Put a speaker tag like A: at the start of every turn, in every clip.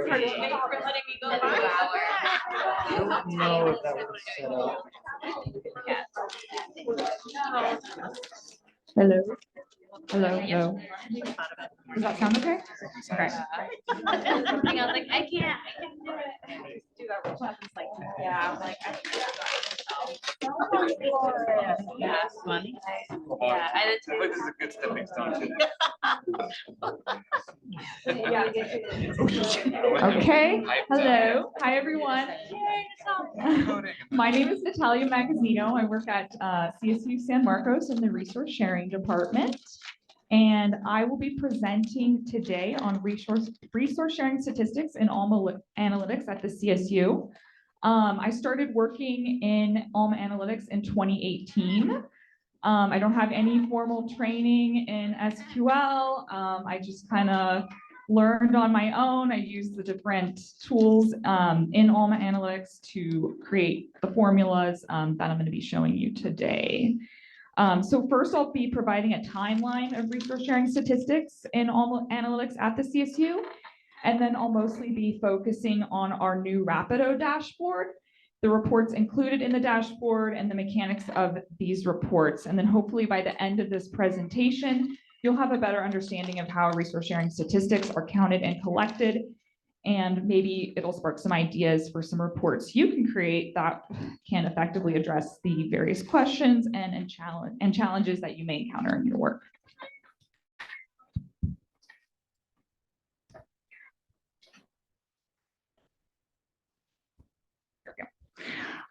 A: Thanks for letting me go by.
B: I don't know if that was set up.
C: Hello. Hello. Hello. Does that sound okay? Okay.
A: Something I was like, I can't do it. Do that real fast. It's like, yeah, I'm like, I yeah, it's funny. Yeah, I did too.
D: This is a good stepping stone to
C: Okay. Hello. Hi, everyone. My name is Natalya Magazino. I work at CSU San Marcos in the Resource Sharing Department. And I will be presenting today on resource sharing statistics in Alma Analytics at the CSU. I started working in Alma Analytics in 2018. I don't have any formal training in SQL. I just kind of learned on my own. I used the different tools in Alma Analytics to create the formulas that I'm going to be showing you today. So first, I'll be providing a timeline of resource sharing statistics in Alma Analytics at the CSU, and then I'll mostly be focusing on our new Rapido dashboard, the reports included in the dashboard, and the mechanics of these reports. And then hopefully by the end of this presentation, you'll have a better understanding of how resource sharing statistics are counted and collected, and maybe it'll spark some ideas for some reports you can create that can effectively address the various questions and challenges that you may encounter in your work.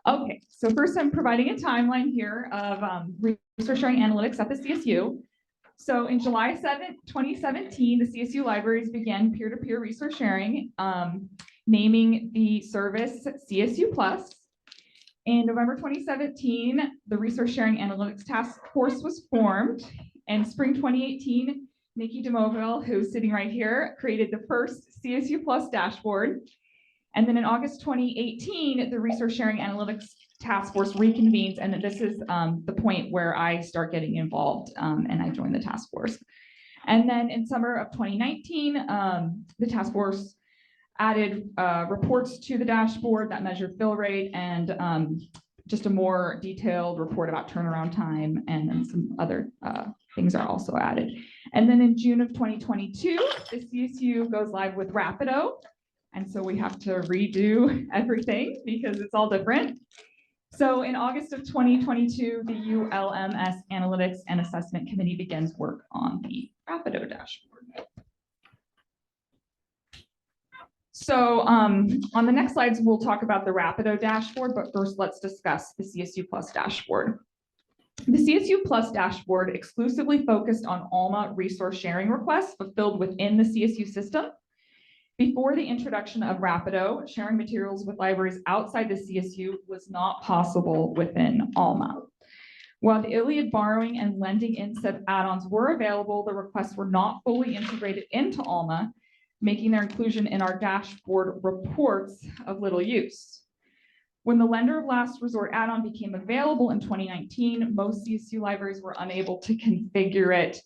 C: Okay, so first I'm providing a timeline here of resource sharing analytics at the CSU. So in July 7th, 2017, the CSU libraries began peer-to-peer resource sharing, naming the service CSU Plus. In November 2017, the Resource Sharing Analytics Task Force was formed. In spring 2018, Nikki DeMoville, who's sitting right here, created the first CSU Plus dashboard. And then in August 2018, the Resource Sharing Analytics Task Force reconvenes, and this is the point where I start getting involved and I joined the task force. And then in summer of 2019, the task force added reports to the dashboard that measured fill rate and just a more detailed report about turnaround time, and then some other things are also added. And then in June of 2022, the CSU goes live with Rapido. And so we have to redo everything because it's all different. So in August of 2022, the ULMS Analytics and Assessment Committee begins work on the Rapido dashboard. So on the next slides, we'll talk about the Rapido dashboard, but first let's discuss the CSU Plus dashboard. The CSU Plus dashboard exclusively focused on Alma resource sharing requests fulfilled within the CSU system. Before the introduction of Rapido, sharing materials with libraries outside the CSU was not possible within Alma. While the Iliad borrowing and lending inset add-ons were available, the requests were not fully integrated into Alma, making their inclusion in our dashboard reports of little use. When the lender of last resort add-on became available in 2019, most CSU libraries were unable to configure it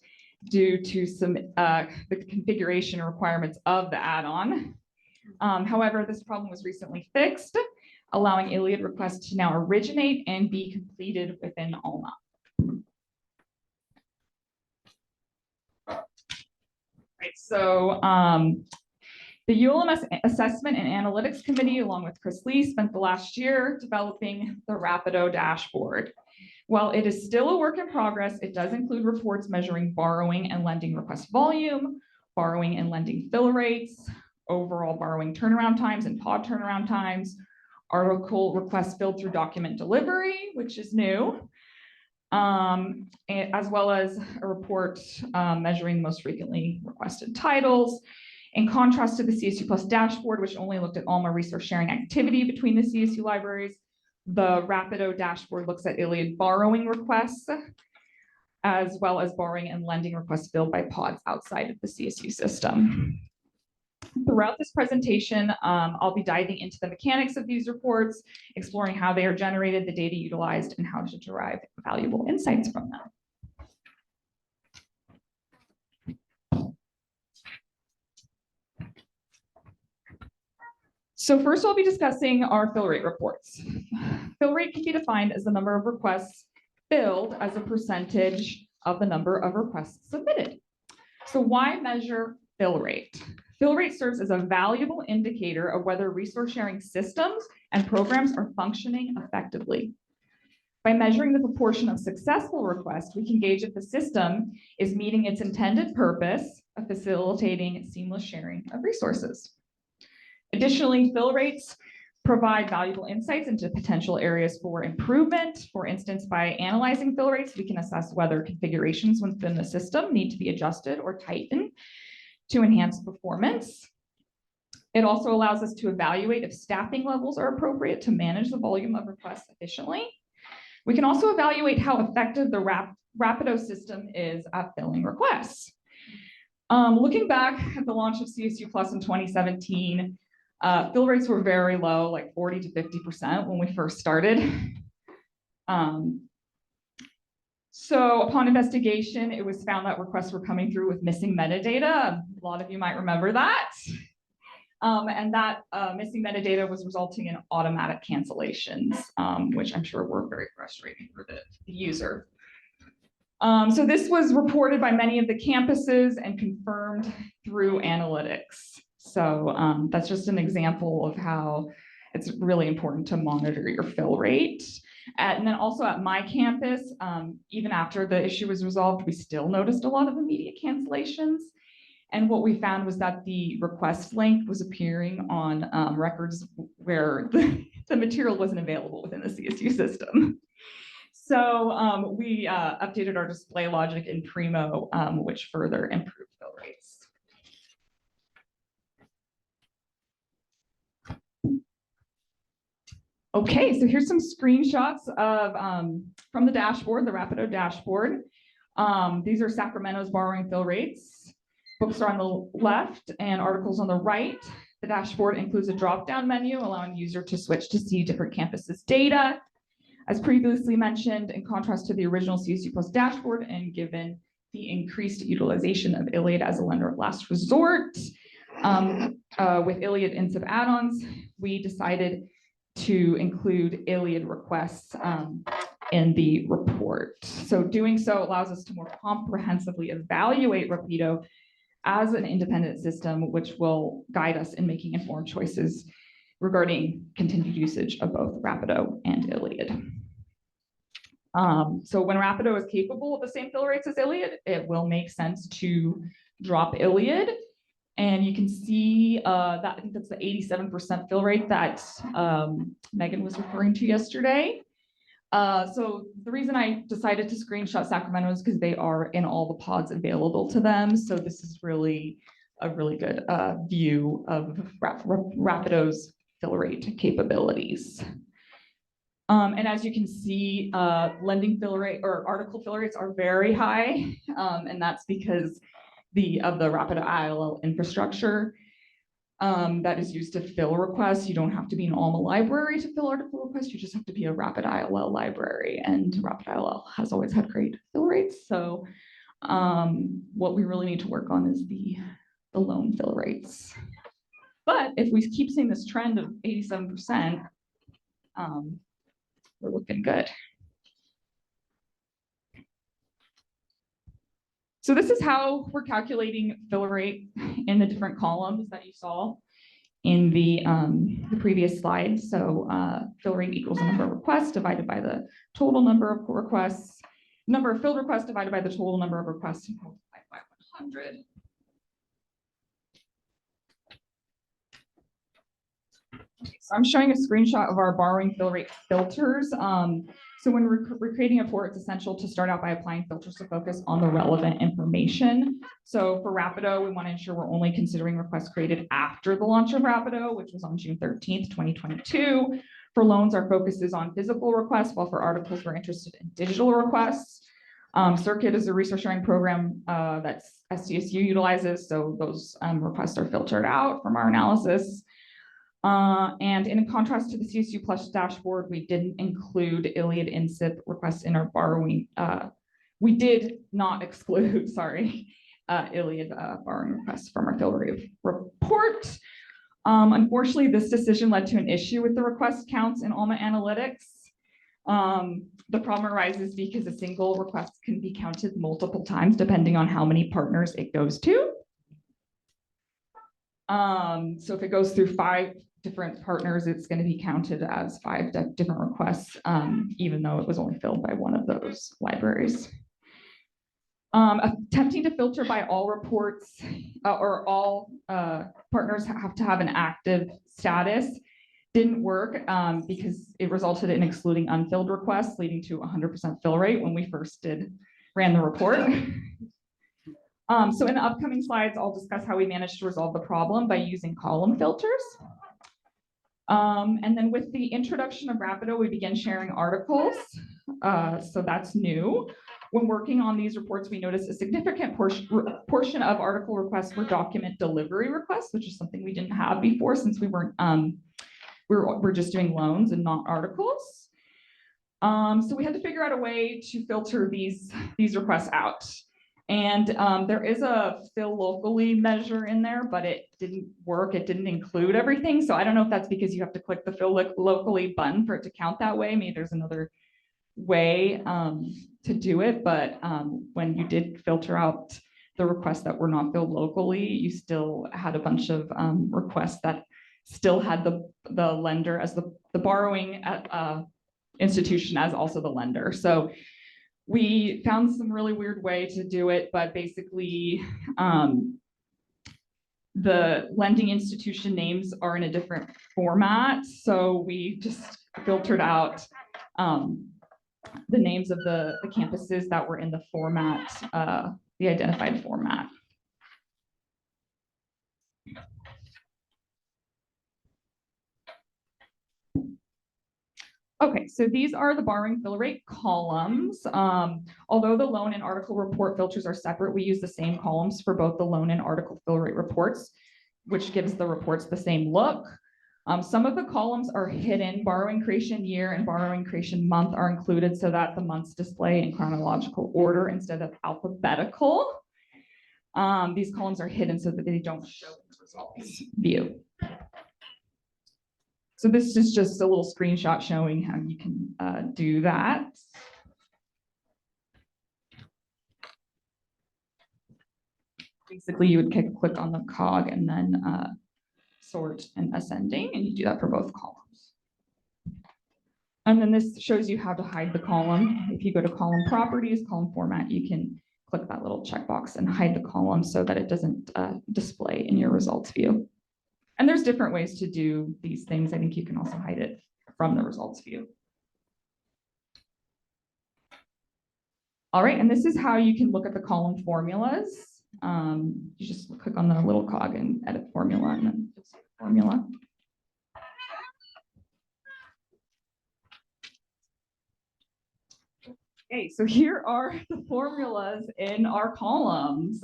C: due to some the configuration requirements of the add-on. However, this problem was recently fixed, allowing Iliad requests to now originate and be completed within Alma. Right, so the ULMS Assessment and Analytics Committee, along with Chris Lee, spent the last year developing the Rapido dashboard. While it is still a work in progress, it does include reports measuring borrowing and lending request volume, borrowing and lending fill rates, overall borrowing turnaround times and pod turnaround times, article requests filled through document delivery, which is new, as well as a report measuring most frequently requested titles. In contrast to the CSU Plus dashboard, which only looked at Alma resource sharing activity between the CSU libraries, the Rapido dashboard looks at Iliad borrowing requests, as well as borrowing and lending requests filled by pods outside of the CSU system. Throughout this presentation, I'll be diving into the mechanics of these reports, exploring how they are generated, the data utilized, and how to derive valuable insights from them. So first I'll be discussing our fill rate reports. Fill rate can be defined as the number of requests filled as a percentage of the number of requests submitted. So why measure fill rate? Fill rate serves as a valuable indicator of whether resource sharing systems and programs are functioning effectively. By measuring the proportion of successful requests, we can gauge if the system is meeting its intended purpose of facilitating seamless sharing of resources. Additionally, fill rates provide valuable insights into potential areas for improvement. For instance, by analyzing fill rates, we can assess whether configurations within the system need to be adjusted or tightened to enhance performance. It also allows us to evaluate if staffing levels are appropriate to manage the volume of requests efficiently. We can also evaluate how effective the Rapido system is at filling requests. Looking back at the launch of CSU Plus in 2017, fill rates were very low, like 40 to 50% when we first started. So upon investigation, it was found that requests were coming through with missing metadata. A lot of you might remember that. And that missing metadata was resulting in automatic cancellations, which I'm sure were very frustrating for the user. So this was reported by many of the campuses and confirmed through analytics. So that's just an example of how it's really important to monitor your fill rate. And then also at my campus, even after the issue was resolved, we still noticed a lot of immediate cancellations. And what we found was that the request link was appearing on records where the material wasn't available within the CSU system. So we updated our display logic in Primo, which further improved fill rates. Okay, so here's some screenshots of from the dashboard, the Rapido dashboard. These are Sacramento's borrowing fill rates. Books are on the left and articles on the right. The dashboard includes a drop-down menu allowing the user to switch to see different campuses' data. As previously mentioned, in contrast to the original CSU Plus dashboard and given the increased utilization of Iliad as a lender of last resort, with Iliad INSIP add-ons, we decided to include Iliad requests in the report. So doing so allows us to more comprehensively evaluate Rapido as an independent system, which will guide us in making informed choices regarding continued usage of both Rapido and Iliad. So when Rapido is capable of the same fill rates as Iliad, it will make sense to drop Iliad. And you can see that I think that's the 87% fill rate that Megan was referring to yesterday. So the reason I decided to screenshot Sacramento is because they are in all the pods available to them. So this is really a really good view of Rapido's fill rate capabilities. And as you can see, lending fill rate or article fill rates are very high. And that's because of the Rapido ILL infrastructure that is used to fill requests. You don't have to be an Alma library to fill article requests. You just have to be a Rapid ILL library, and Rapid ILL has always had great fill rates. So what we really need to work on is the loan fill rates. But if we keep seeing this trend of 87%, we're looking good. So this is how we're calculating fill rate in the different columns that you saw in the previous slide. So fill rate equals the number of requests divided by the total number of requests, number of filled requests divided by the total number of requests multiplied by 100. So I'm showing a screenshot of our borrowing fill rate filters. So when we're creating a report, it's essential to start out by applying filters to focus on the relevant information. So for Rapido, we want to ensure we're only considering requests created after the launch of Rapido, which was on June 13th, 2022. For loans, our focus is on physical requests, while for articles, we're interested in digital requests. Circuit is a resource sharing program that CSU utilizes, so those requests are filtered out from our analysis. And in contrast to the CSU Plus dashboard, we didn't include Iliad INSIP requests in our borrowing. We did not exclude, sorry, Iliad borrowing requests from our fill rate report. Unfortunately, this decision led to an issue with the request counts in Alma Analytics. The problem arises because a single request can be counted multiple times depending on how many partners it goes to. So if it goes through 5 different partners, it's going to be counted as 5 different requests, even though it was only filled by one of those libraries. Attempting to filter by all reports or all partners have to have an active status didn't work because it resulted in excluding unfilled requests, leading to 100% fill rate when we first ran the report. So in the upcoming slides, I'll discuss how we managed to resolve the problem by using column filters. And then with the introduction of Rapido, we began sharing articles. So that's new. When working on these reports, we noticed a significant portion of article requests were document delivery requests, which is something we didn't have before since we weren't, we're just doing loans and not articles. So we had to figure out a way to filter these requests out. And there is a fill locally measure in there, but it didn't work. It didn't include everything. So I don't know if that's because you have to click the fill locally button for it to count that way. Maybe there's another way to do it. But when you did filter out the requests that were not filled locally, you still had a bunch of requests that still had the lender as the borrowing institution as also the lender. So we found some really weird way to do it, but basically the lending institution names are in a different format. So we just filtered out the names of the campuses that were in the format, the identified format. Okay, so these are the borrowing fill rate columns. Although the loan and article report filters are separate, we use the same columns for both the loan and article fill rate reports, which gives the reports the same look. Some of the columns are hidden. Borrowing creation year and borrowing creation month are included so that the months display in chronological order instead of alphabetical. These columns are hidden so that they don't show the results view. So this is just a little screenshot showing how you can do that. Basically, you would click on the cog and then sort and ascending, and you do that for both columns. And then this shows you how to hide the column. If you go to column properties, column format, you can click that little checkbox and hide the column so that it doesn't display in your results view. And there's different ways to do these things. I think you can also hide it from the results view. All right, and this is how you can look at the column formulas. You just click on the little cog and edit formula and then formula. Okay, so here are the formulas in our columns.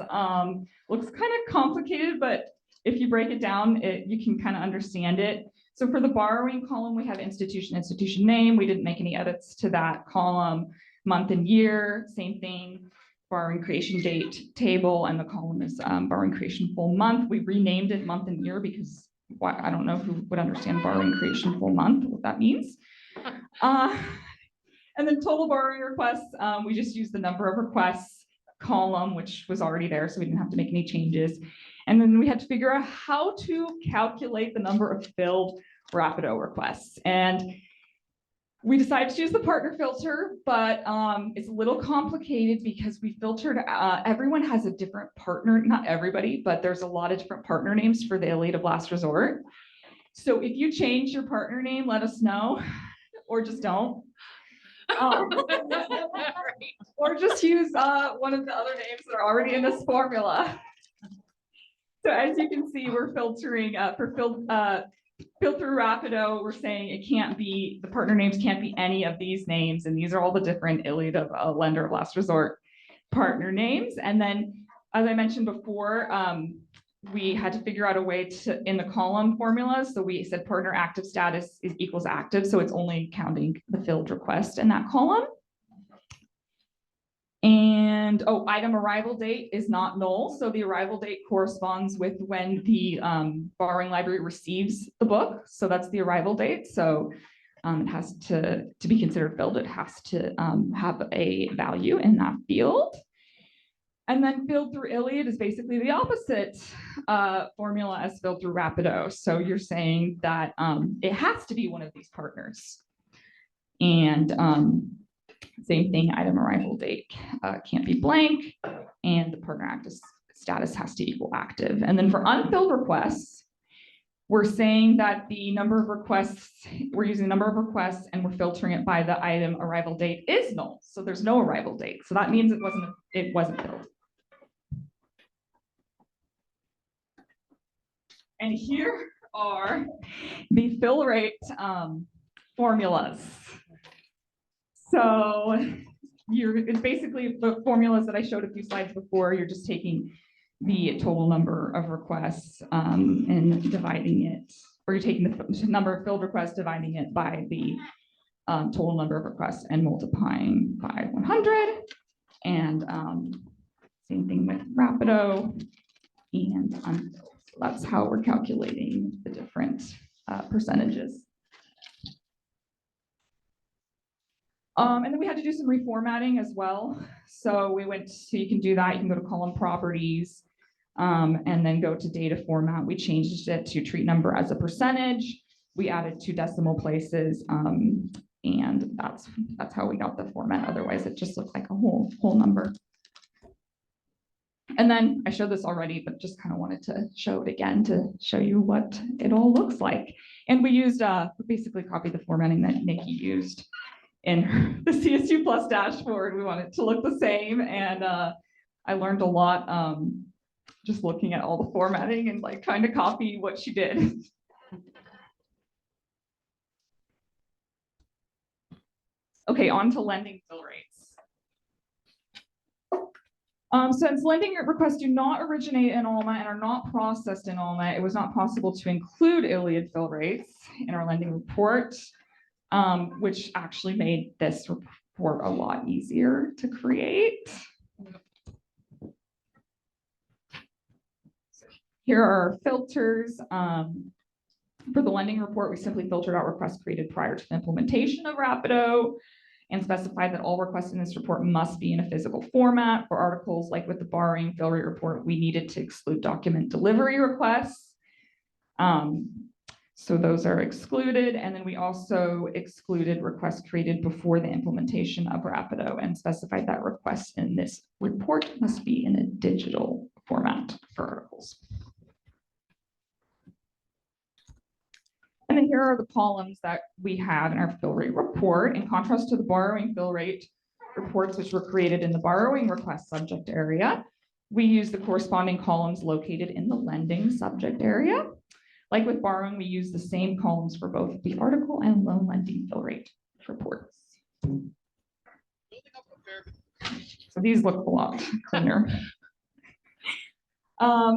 C: Looks kind of complicated, but if you break it down, you can kind of understand it. So for the borrowing column, we have institution name. We didn't make any edits to that column. Month and year, same thing. Borrowing creation date table, and the column is borrowing creation full month. We renamed it month and year because I don't know who would understand borrowing creation full month, what that means. And then total borrowing requests, we just used the number of requests column, which was already there, so we didn't have to make any changes. And then we had to figure out how to calculate the number of filled Rapido requests. And we decided to use the partner filter, but it's a little complicated because we filtered, everyone has a different partner, not everybody, but there's a lot of different partner names for the elite of last resort. So if you change your partner name, let us know, or just don't. Or just use one of the other names that are already in this formula. So as you can see, we're filtering for filter Rapido. We're saying it can't be, the partner names can't be any of these names. And these are all the different elite of lender of last resort partner names. And then, as I mentioned before, we had to figure out a way to, in the column formulas. So we said partner active status is equals active. So it's only counting the filled request in that column. And, oh, item arrival date is not null. So the arrival date corresponds with when the borrowing library receives the book. So that's the arrival date. So it has to be considered filled. It has to have a value in that field. And then filled through Iliad is basically the opposite formula as filled through Rapido. So you're saying that it has to be one of these partners. And same thing, item arrival date can't be blank, and the partner active status has to equal active. And then for unfilled requests, we're saying that the number of requests, we're using the number of requests and we're filtering it by the item arrival date is null. So there's no arrival date. So that means it wasn't filled. And here are the fill rate formulas. So it's basically the formulas that I showed a few slides before. You're just taking the total number of requests and dividing it, or you're taking the number of filled requests, dividing it by the total number of requests and multiplying by 100. And same thing with Rapido and unfilled. So that's how we're calculating the different percentages. And then we had to do some reformatting as well. So you can do that. You can go to column properties and then go to data format. We changed it to treat number as a percentage. We added 2 decimal places, and that's how we got the format. Otherwise, it just looked like a whole number. And then I showed this already, but just kind of wanted to show it again to show you what it all looks like. And we used basically copied the formatting that Nikki used in the CSU Plus dashboard. We want it to look the same. And I learned a lot just looking at all the formatting and like trying to copy what she did. Okay, on to lending fill rates. Since lending requests do not originate in Alma and are not processed in Alma, it was not possible to include Iliad fill rates in our lending report, which actually made this report a lot easier to create. Here are our filters. For the lending report, we simply filtered out requests created prior to the implementation of Rapido and specified that all requests in this report must be in a physical format. For articles like with the borrowing fill rate report, we needed to exclude document delivery requests. So those are excluded. And then we also excluded requests created before the implementation of Rapido and specified that requests in this report must be in a digital format for articles. And then here are the columns that we have in our fill rate report. In contrast to the borrowing fill rate reports, which were created in the borrowing request subject area, we use the corresponding columns located in the lending subject area. Like with borrowing, we use the same columns for both the article and loan lending fill rate reports. So these look a lot cleaner.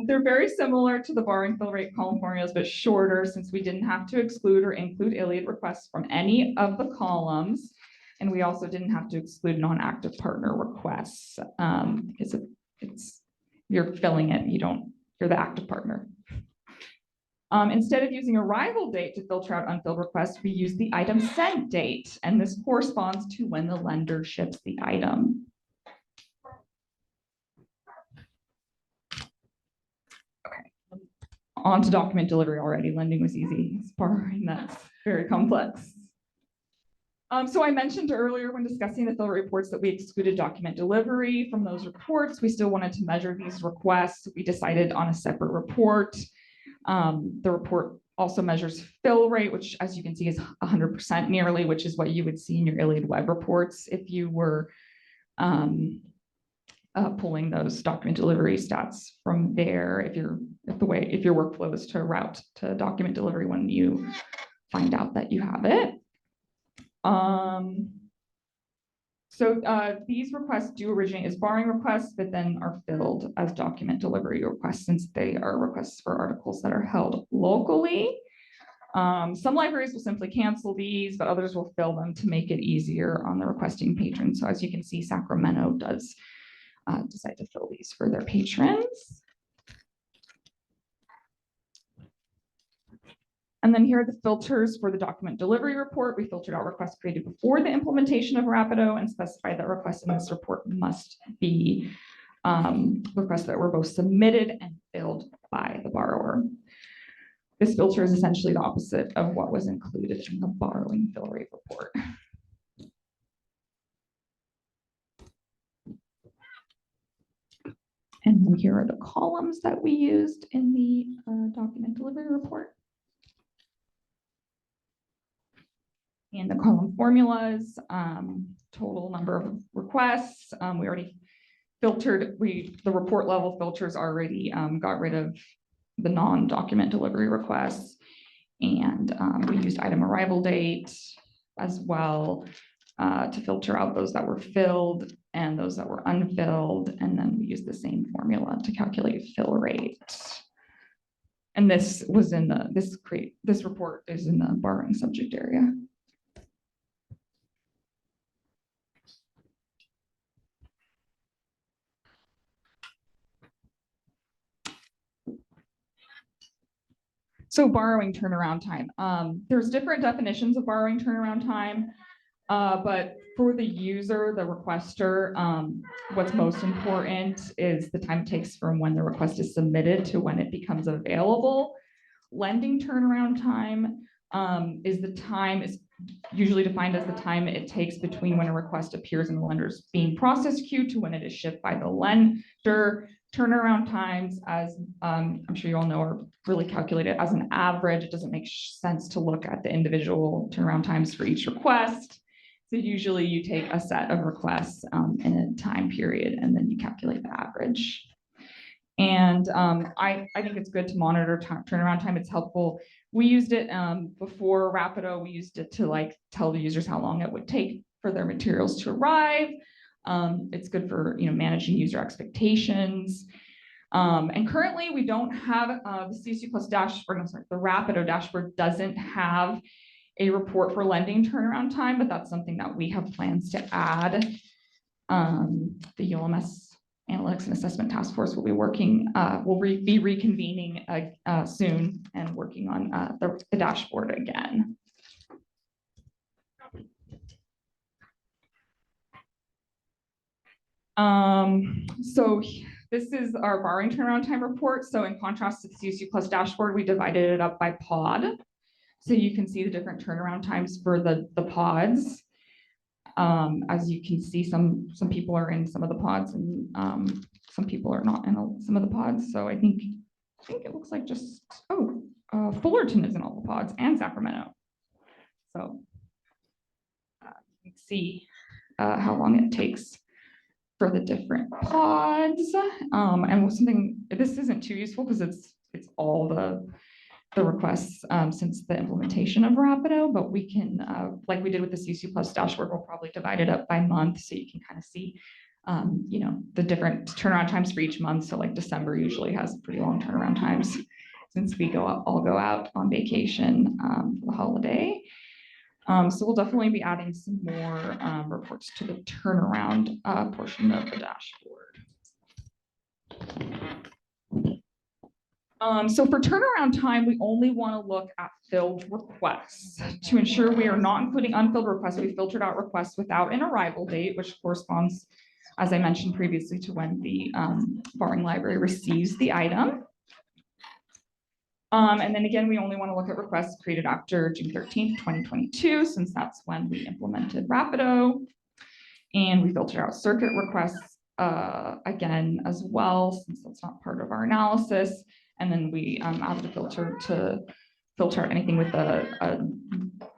C: They're very similar to the borrowing fill rate column formulas, but shorter since we didn't have to exclude or include Iliad requests from any of the columns. And we also didn't have to exclude non-active partner requests because you're filling it, you're the active partner. Instead of using arrival date to filter out unfilled requests, we use the item sent date, and this corresponds to when the lender ships the item. Okay, on to document delivery already. Lending was easy. It's borrowing that's very complex. So I mentioned earlier when discussing the fill rate reports that we excluded document delivery from those reports. We still wanted to measure these requests. We decided on a separate report. The report also measures fill rate, which as you can see is 100% nearly, which is what you would see in your Iliad web reports if you were pulling those document delivery stats from there, if your workflow is to route to document delivery when you find out that you have it. So these requests do originate as borrowing requests, but then are filled as document delivery requests since they are requests for articles that are held locally. Some libraries will simply cancel these, but others will fill them to make it easier on the requesting patron. So as you can see, Sacramento does decide to fill these for their patrons. And then here are the filters for the document delivery report. We filtered out requests created before the implementation of Rapido and specified that requests in this report must be requests that were both submitted and filled by the borrower. This filter is essentially the opposite of what was included in the borrowing fill rate report. And then here are the columns that we used in the document delivery report. And the column formulas, total number of requests. We already filtered, the report level filters already got rid of the non-document delivery requests. And we used item arrival date as well to filter out those that were filled and those that were unfilled. And then we used the same formula to calculate fill rate. And this was in the, this report is in the borrowing subject area. So borrowing turnaround time. There's different definitions of borrowing turnaround time, but for the user, the requester, what's most important is the time it takes from when the request is submitted to when it becomes available. Lending turnaround time is the time, is usually defined as the time it takes between when a request appears in the lender's being processed queue to when it is shipped by the lender. Turnaround times, as I'm sure you all know, are really calculated as an average. It doesn't make sense to look at the individual turnaround times for each request. So usually you take a set of requests in a time period and then you calculate the average. And I think it's good to monitor turnaround time. It's helpful. We used it before Rapido. We used it to tell the users how long it would take for their materials to arrive. It's good for managing user expectations. And currently we don't have the CSU Plus dashboard. I'm sorry, the Rapido dashboard doesn't have a report for lending turnaround time, but that's something that we have plans to add. The ULMS Analytics and Assessment Task Force will be working, will be reconvening soon and working on the dashboard again. So this is our borrowing turnaround time report. So in contrast to the CSU Plus dashboard, we divided it up by pod. So you can see the different turnaround times for the pods. As you can see, some people are in some of the pods and some people are not in some of the pods. So I think it looks like just, Fullerton is in all the pods and Sacramento. So you can see how long it takes for the different pods. And something, this isn't too useful because it's all the requests since the implementation of Rapido, but we can, like we did with the CSU Plus dashboard, we'll probably divide it up by month so you can kind of see, the different turnaround times for each month. So like December usually has pretty long turnaround times since we all go out on vacation for the holiday. So we'll definitely be adding some more reports to the turnaround portion of the dashboard. So for turnaround time, we only want to look at filled requests. To ensure we are not including unfilled requests, we filtered out requests without an arrival date, which corresponds, as I mentioned previously, to when the borrowing library receives the item. And then again, we only want to look at requests created after June 13th, 2022, since that's when we implemented Rapido. And we filtered out circuit requests again as well, since that's not part of our analysis. And then we added a filter to filter out anything with a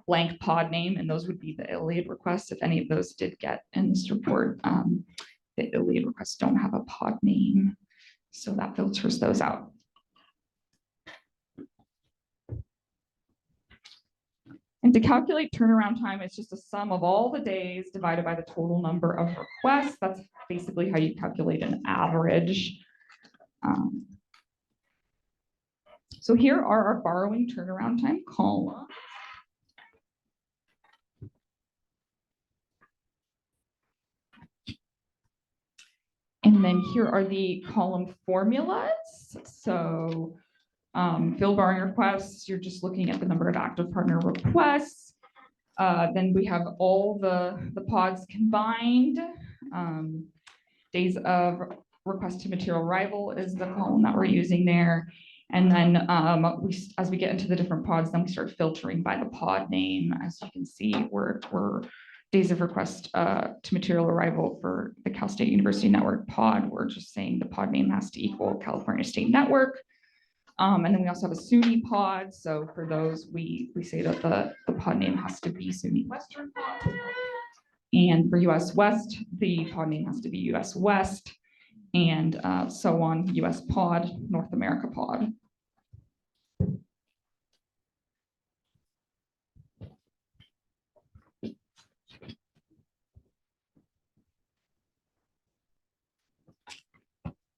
C: blank pod name, and those would be the ILLIAD requests. If any of those did get in this report, the ILLIAD requests don't have a pod name, so that filters those out. And to calculate turnaround time, it's just a sum of all the days divided by the total number of requests. That's basically how you calculate an average. So here are our borrowing turnaround time columns. And then here are the column formulas. So field borrowing requests, you're just looking at the number of active partner requests. Then we have all the pods combined. Days of request to material arrival is the column that we're using there. And then as we get into the different pods, then we start filtering by the pod name. As you can see, we're days of request to material arrival for the Cal State University Network pod. We're just saying the pod name has to equal California State Network. And then we also have a SUNY pod. So for those, we say that the pod name has to be SUNY Western pod. And for US West, the pod name has to be US West, and so on, US pod, North America pod.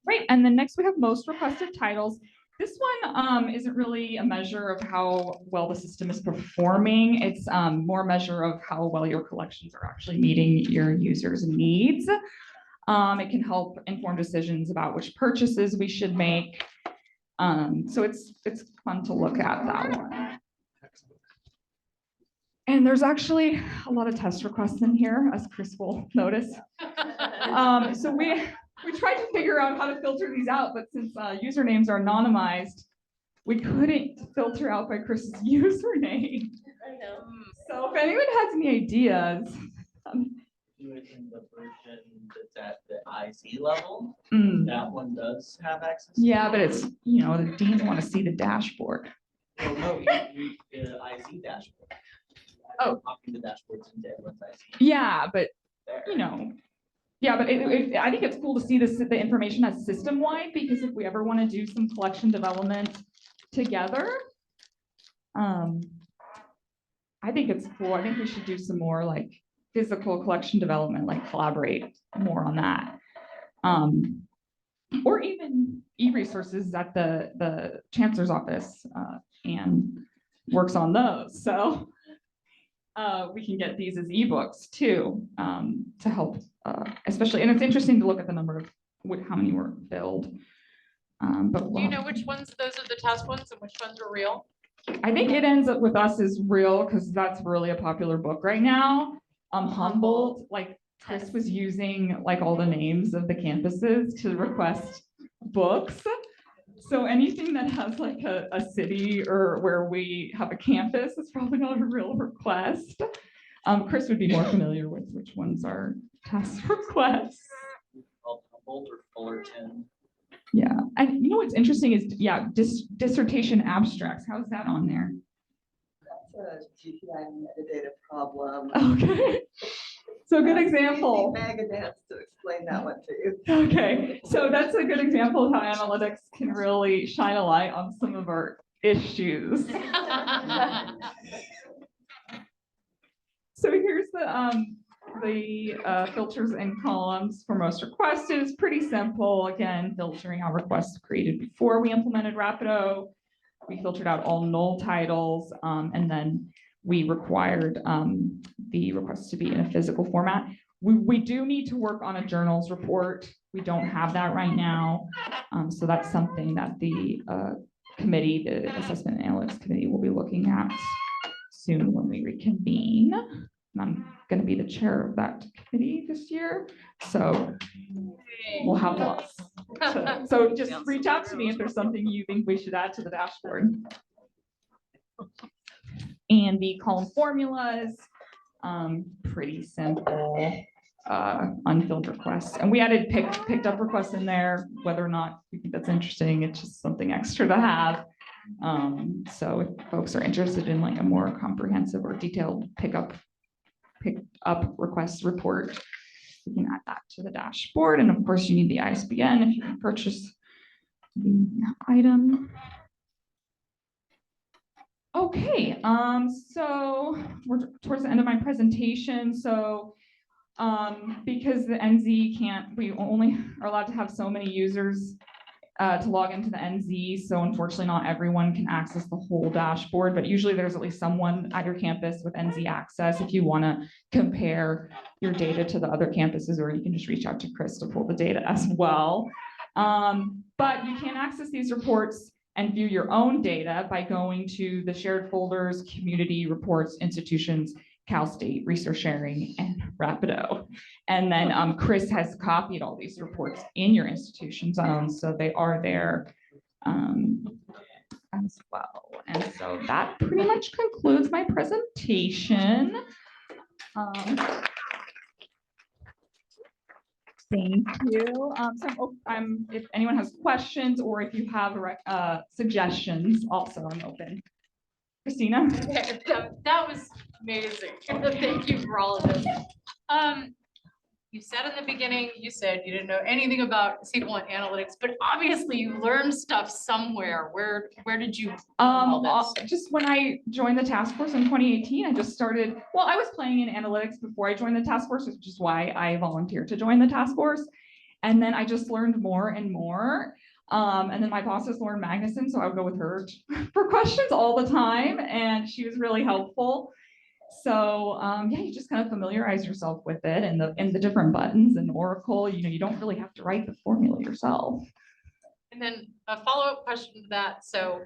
C: Right, and then next we have most requested titles. This one isn't really a measure of how well the system is performing. It's more a measure of how well your collections are actually meeting your users' needs. It can help inform decisions about which purchases we should make. So it's fun to look at that one. And there's actually a lot of test requests in here, as Chris will notice. So we tried to figure out how to filter these out, but since usernames are anonymized, we couldn't filter out by Chris's username.
A: I know.
C: So if anyone has any ideas.
B: Do it in the version that's at the IC level. That one does have access.
C: Yeah, but it's, you know, the deans want to see the dashboard.
B: Oh, no, the IC dashboard.
C: Oh.
B: Copy the dashboards into everyone's IC.
C: Yeah, but
B: There.
C: you know, yeah, but I think it's cool to see the information as system-wide, because if we ever want to do some collection development together, I think it's cool. I think we should do some more like physical collection development, like collaborate more on that. Or even e-resources at the chancellor's office and works on those. So we can get these as ebooks too, to help, especially, and it's interesting to look at the number of how many were billed. But
D: Do you know which ones, those are the test ones and which ones are real?
C: I think it ends up with us as real because that's really a popular book right now. Humboldt, like Chris was using like all the names of the campuses to request books. So anything that has like a city or where we have a campus is probably not a real request. Chris would be more familiar with which ones are test requests.
B: Humboldt or Fullerton.
C: Yeah, and you know what's interesting is, yeah, dissertation abstracts. How's that on there?
E: That's a GPI metadata problem.
C: Okay, so a good example.
E: Magazino to explain that one to you.
C: Okay, so that's a good example of how analytics can really shine a light on some of our issues. So here's the filters and columns for most requested. It's pretty simple. Again, filtering out requests created before we implemented Rapido. We filtered out all null titles, and then we required the requests to be in a physical format. We do need to work on a journals report. We don't have that right now. So that's something that the committee, the Assessment and Analytics Committee, will be looking at soon when we reconvene. And I'm going to be the chair of that committee this year. So we'll have lots. So just reach out to me if there's something you think we should add to the dashboard. And the column formulas, pretty simple, unfilled requests. And we added picked up requests in there, whether or not you think that's interesting. It's just something extra to have. So if folks are interested in like a more comprehensive or detailed picked up request report, you can add that to the dashboard. And of course you need the I-SPIE if you can purchase the item. Okay, so we're towards the end of my presentation. So because the NZ we only are allowed to have so many users to log into the NZ. So unfortunately, not everyone can access the whole dashboard, but usually there's at least someone at your campus with NZ access if you want to compare your data to the other campuses, or you can just reach out to Chris to pull the data as well. But you can access these reports and view your own data by going to the shared folders, community reports, institutions, Cal State, Resource Sharing, and Rapido. And then Chris has copied all these reports in your institution zone, so they are there as well. And so that pretty much concludes my presentation. Thank you. If anyone has questions or if you have suggestions, also I'm open. Christina?
D: Okay, that was amazing. Thank you for all of this. You said in the beginning, you said you didn't know anything about SQL and analytics, but obviously you learned stuff somewhere. Where did you learn all this?
C: Just when I joined the task force in 2018, I just started, well, I was playing in analytics before I joined the task force, which is why I volunteered to join the task force. And then I just learned more and more. And then my boss is Lauren Magnuson, so I would go with her for questions all the time, and she was really helpful. So yeah, you just kind of familiarize yourself with it and the different buttons in Oracle. You don't really have to write the formula yourself.
D: And then a follow-up question to that. So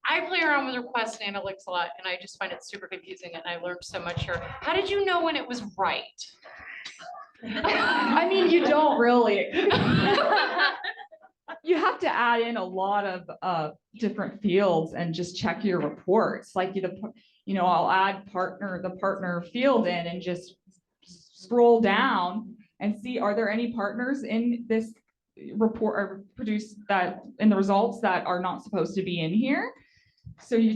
D: I play around with request analytics a lot, and I just find it super confusing, and I learned so much here. How did you know when it was right?
C: I mean, you don't really. You have to add in a lot of different fields and just check your reports. Like I'll add the partner field in and just scroll down and see, are there any partners in this report or produce that in the results that are not supposed to be in here? So you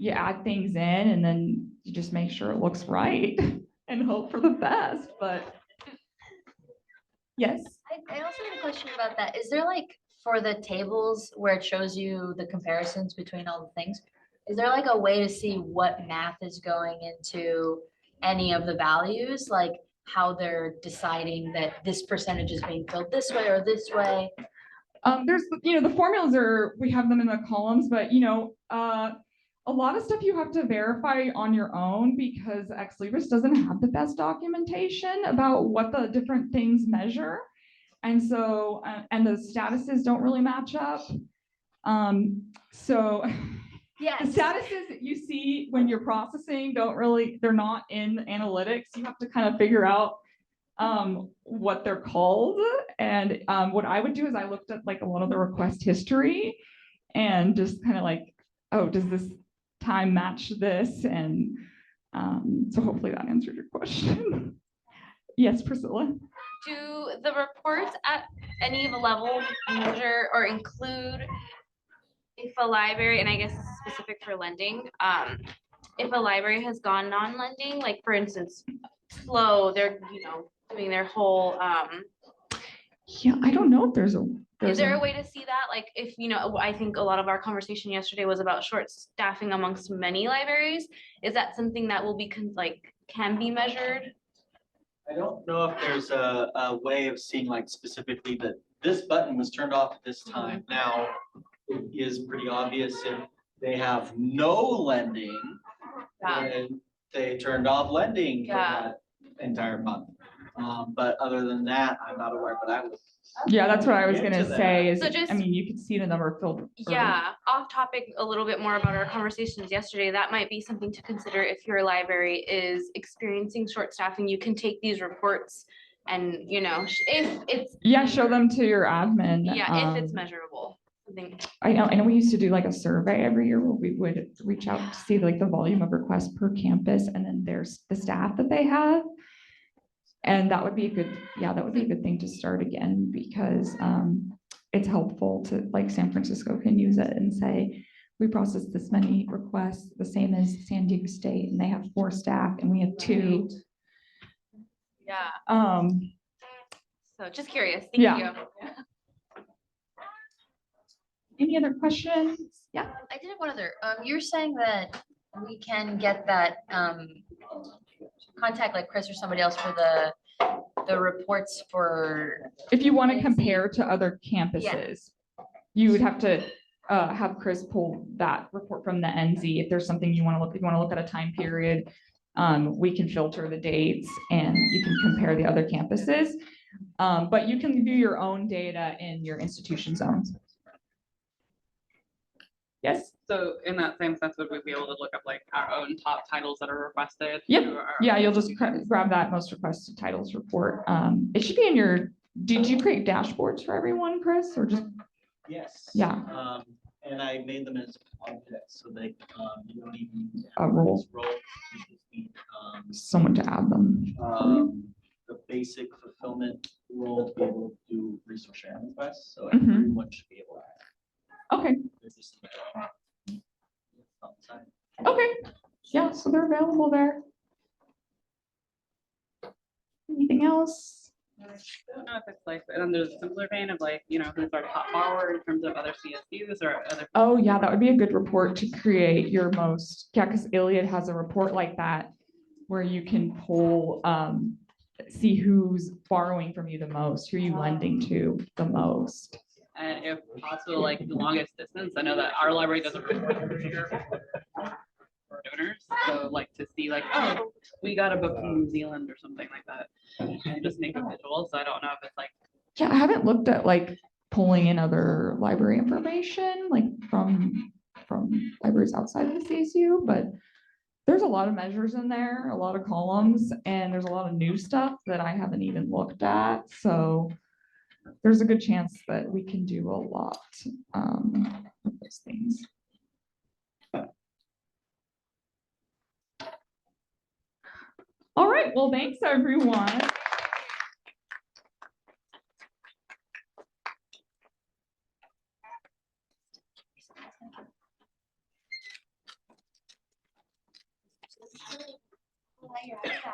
C: add things in and then you just make sure it looks right and hope for the best. But yes.
F: I also had a question about that. Is there for the tables where it shows you the comparisons between all the things, is there a way to see what math is going into any of the values, like how they're deciding that this percentage is being filled this way or this way?
C: There's, the formulas we have them in the columns, but, a lot of stuff you have to verify on your own because Ex Libris doesn't have the best documentation about what the different things measure. And so, and the statuses don't really match up. So
F: yes.
C: The statuses that you see when you're processing they're not in analytics. You have to kind of figure out what they're called. And what I would do is I looked at a lot of the request history and just kind of oh, does this time match this? And so hopefully that answered your question. Yes, Priscilla.
A: Do the reports at any level measure or include if a library, and I guess this is specific for lending, if a library has gone non-lending, like for instance, Flow, they're doing their whole
C: yeah, I don't know if there's
A: is there a way to see that? Like if I think a lot of our conversation yesterday was about short staffing amongst many libraries. Is that something that will be can be measured?
B: I don't know if there's a way of seeing specifically that this button was turned off at this time. Now, it is pretty obvious if they have no lending, and they turned off lending for that entire month. But other than that, I'm not aware, but I would.
C: Yeah, that's what I was gonna say is,
A: So just,
C: I mean, you could see the number of filled.
A: Yeah, off topic a little bit more about our conversations yesterday. That might be something to consider if your library is experiencing short staffing. You can take these reports and, if it's.
C: Yeah, show them to your admin.
A: Yeah, if it's measurable.
C: I know we used to do a survey every year where we would reach out to see the volume of requests per campus, and then there's the staff that they have. And that would be a good thing to start again, because it's helpful to San Francisco can use it and say, we process this many requests, the same as San Diego State, and they have 4 staff and we have 2.
A: Yeah. So just curious. Thank you.
C: Any other questions? Yeah.
F: I did have one other. You're saying that we can get that contact Chris or somebody else for the reports for.
C: If you want to compare to other campuses. you would have to have Chris pull that report from the NZ. If there's something you want to look, if you want to look at a time period, we can filter the dates and you can compare the other campuses. But you can view your own data in your institution zones. Yes.
G: So in that same sense, would we be able to look up like our own top titles that are requested?
C: Yep.
G: through our
C: Yeah,
G: own
C: you'll just
G: institutions?
C: grab that most requested titles report. It should be in your, did you create dashboards for everyone, Chris, or just?
B: Yes.
C: Yeah.
B: And I made them as objects, so they, you don't even. need to
C: A
B: have
C: role.
B: this role. You just need,
C: Someone to add them.
B: the basic fulfillment role to be able to do resource sharing requests, so
C: Mhm.
B: everyone should be able to.
C: Okay,
B: There's just it's on the side.
C: okay. Yeah, so they're available there. Anything else?
G: I don't know if it's like, and then there's a similar vein of like, you know, who's our top borrower in terms of other CSUs or other.
C: Oh, yeah, that would be a good report to create your most, yeah, because Iliad has a report like that where you can pull, see who's borrowing from you the most, who are you lending to the most.
G: And if possible, like the longest distance, I know that our library doesn't report for donors. So like to see like, oh, we got a book from New Zealand or something like that. And just make a visual. So I don't know if it's like.
C: Yeah, I haven't looked at like pulling in other library information, like from libraries outside of the CSU, but there's a lot of measures in there, a lot of columns, and there's a lot of new stuff that I haven't even looked at. So there's a good chance that we can do a lot with those things. All right, well, thanks everyone.